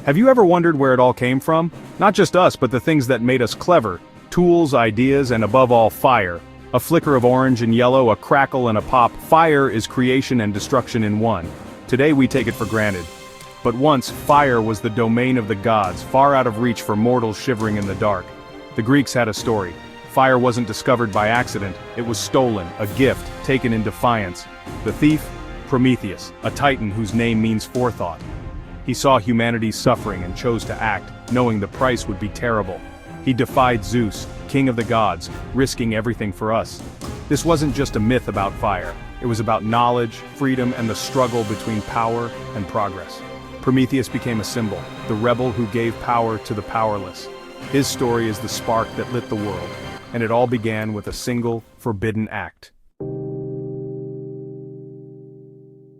Have you ever wondered where it all came from? Not just us, but the things that made us clever. Tools, ideas, and above all, fire. A flicker of orange and yellow, a crackle and a pop. Fire is creation and destruction in one. Today we take it for granted. But once, fire was the domain of the gods, far out of reach for mortals shivering in the dark. The Greeks had a story. Fire wasn't discovered by accident, it was stolen, a gift, taken in defiance. The thief? Prometheus, a titan whose name means forethought. He saw humanity's suffering and chose to act, knowing the price would be terrible. He defied Zeus, king of the gods, risking everything for us. This wasn't just a myth about fire, it was about knowledge, freedom, and the struggle between power and progress. Prometheus became a symbol, the rebel who gave power to the powerless. His story is the spark that lit the world, and it all began with a single, forbidden act.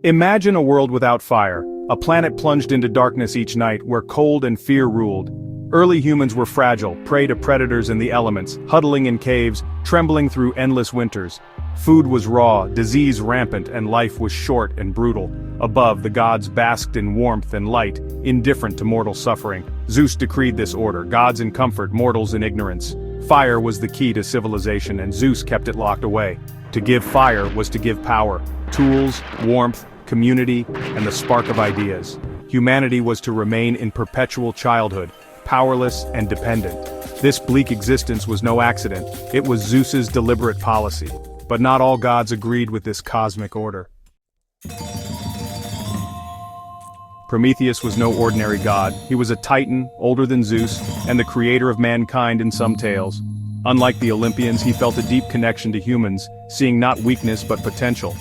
Imagine a world without fire, a planet plunged into darkness each night where cold and fear ruled. Early humans were fragile, prey to predators and the elements, huddling in caves, trembling through endless winters. Food was raw, disease rampant, and life was short and brutal. Above, the gods basked in warmth and light, indifferent to mortal suffering. Zeus decreed this order, gods in comfort, mortals in ignorance. Fire was the key to civilization, and Zeus kept it locked away. To give fire was to give power, tools, warmth, community, and the spark of ideas. Humanity was to remain in perpetual childhood, powerless and dependent. This bleak existence was no accident, it was Zeus's deliberate policy. But not all gods agreed with this cosmic order. Prometheus was no ordinary god, he was a titan, older than Zeus, and the creator of mankind in some tales. Unlike the Olympians, he felt a deep connection to humans, seeing not weakness but potential.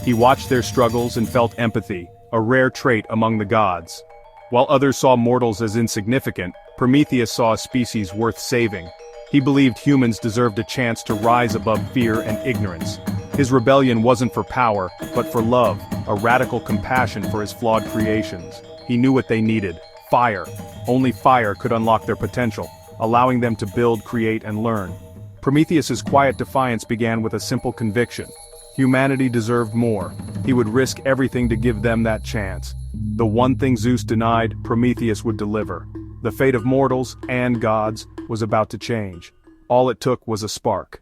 He watched their struggles and felt empathy, a rare trait among the gods. While others saw mortals as insignificant, Prometheus saw a species worth saving. He believed humans deserved a chance to rise above fear and ignorance. His rebellion wasn't for power, but for love, a radical compassion for his flawed creations. He knew what they needed: fire. Only fire could unlock their potential, allowing them to build, create, and learn. Prometheus's quiet defiance began with a simple conviction. Humanity deserved more. He would risk everything to give them that chance. The one thing Zeus denied, Prometheus would deliver. The fate of mortals, and gods, was about to change. All it took was a spark.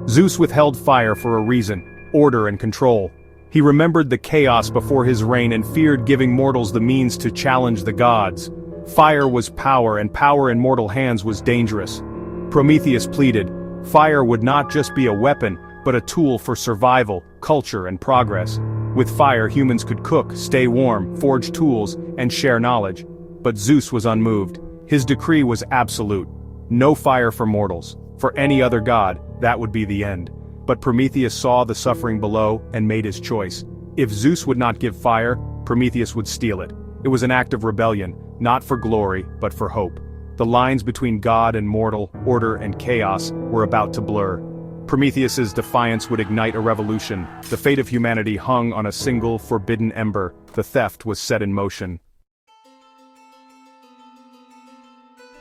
Zeus withheld fire for a reason: order and control. He remembered the chaos before his reign and feared giving mortals the means to challenge the gods. Fire was power, and power in mortal hands was dangerous. Prometheus pleaded, fire would not just be a weapon, but a tool for survival, culture, and progress. With fire, humans could cook, stay warm, forge tools, and share knowledge. But Zeus was unmoved. His decree was absolute. No fire for mortals. For any other god, that would be the end. But Prometheus saw the suffering below and made his choice. If Zeus would not give fire, Prometheus would steal it. It was an act of rebellion, not for glory, but for hope. The lines between god and mortal, order and chaos, were about to blur. Prometheus's defiance would ignite a revolution. The fate of humanity hung on a single, forbidden ember. The theft was set in motion.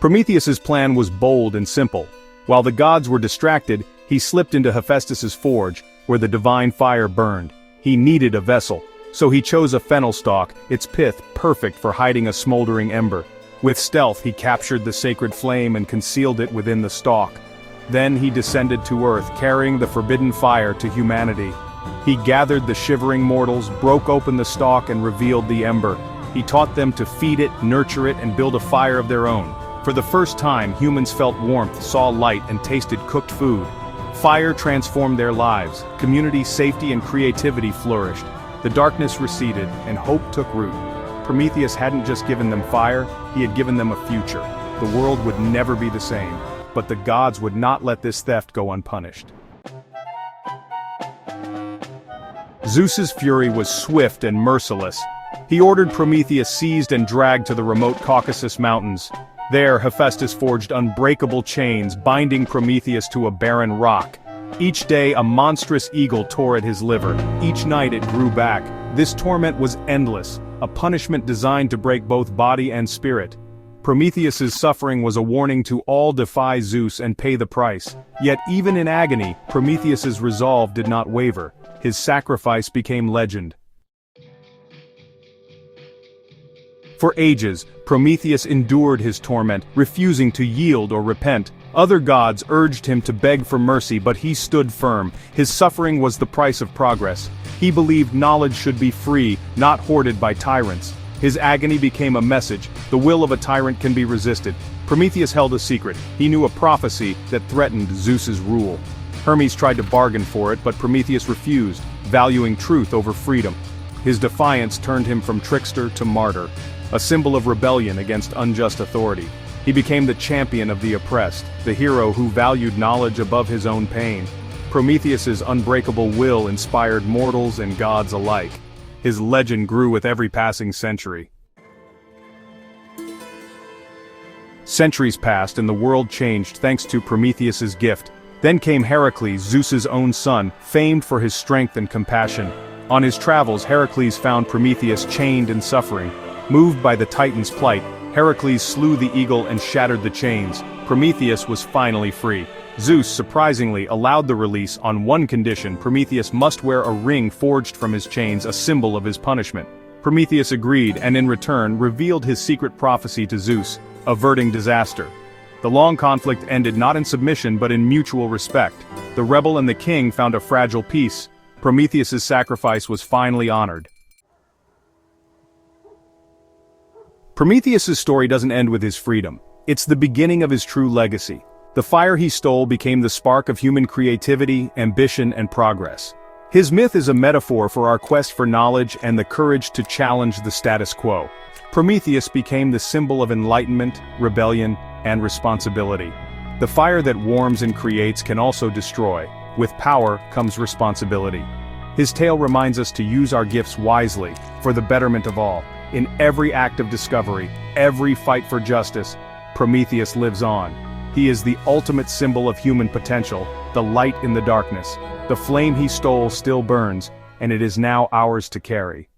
Prometheus's plan was bold and simple. While the gods were distracted, he slipped into Hephaestus's forge, where the divine fire burned. He needed a vessel, so he chose a fennel stalk, its pith perfect for hiding a smoldering ember. With stealth, he captured the sacred flame and concealed it within the stalk. Then he descended to earth, carrying the forbidden fire to humanity. He gathered the shivering mortals, broke open the stalk, and revealed the ember. He taught them to feed it, nurture it, and build a fire of their own. For the first time, humans felt warmth, saw light, and tasted cooked food. Fire transformed their lives. Community, safety, and creativity flourished. The darkness receded, and hope took root. Prometheus hadn't just given them fire, he had given them a future. The world would never be the same. But the gods would not let this theft go unpunished. Zeus's fury was swift and merciless. He ordered Prometheus seized and dragged to the remote Caucasus Mountains. There, Hephaestus forged unbreakable chains, binding Prometheus to a barren rock. Each day, a monstrous eagle tore at his liver. Each night, it grew back. This torment was endless, a punishment designed to break both body and spirit. Prometheus's suffering was a warning to all defy Zeus and pay the price. Yet even in agony, Prometheus's resolve did not waver. His sacrifice became legend. For ages, Prometheus endured his torment, refusing to yield or repent. Other gods urged him to beg for mercy, but he stood firm. His suffering was the price of progress. He believed knowledge should be free, not hoarded by tyrants. His agony became a message: the will of a tyrant can be resisted. Prometheus held a secret. He knew a prophecy that threatened Zeus's rule. Hermes tried to bargain for it, but Prometheus refused, valuing truth over freedom. His defiance turned him from trickster to martyr, a symbol of rebellion against unjust authority. He became the champion of the oppressed, the hero who valued knowledge above his own pain. Prometheus's unbreakable will inspired mortals and gods alike. His legend grew with every passing century. Centuries passed and the world changed thanks to Prometheus's gift. Then came Heracles, Zeus's own son, famed for his strength and compassion. On his travels, Heracles found Prometheus chained and suffering. Moved by the Titan's plight, Heracles slew the eagle and shattered the chains. Prometheus was finally free. Zeus surprisingly allowed the release on one condition: Prometheus must wear a ring forged from his chains, a symbol of his punishment. Prometheus agreed and in return revealed his secret prophecy to Zeus, averting disaster. The long conflict ended not in submission but in mutual respect. The rebel and the king found a fragile peace. Prometheus's sacrifice was finally honored. Prometheus's story doesn't end with his freedom. It's the beginning of his true legacy. The fire he stole became the spark of human creativity, ambition, and progress. His myth is a metaphor for our quest for knowledge and the courage to challenge the status quo. Prometheus became the symbol of enlightenment, rebellion, and responsibility. The fire that warms and creates can also destroy. With power comes responsibility. His tale reminds us to use our gifts wisely, for the betterment of all. In every act of discovery, every fight for justice, Prometheus lives on. He is the ultimate symbol of human potential, the light in the darkness. The flame he stole still burns, and it is now ours to carry.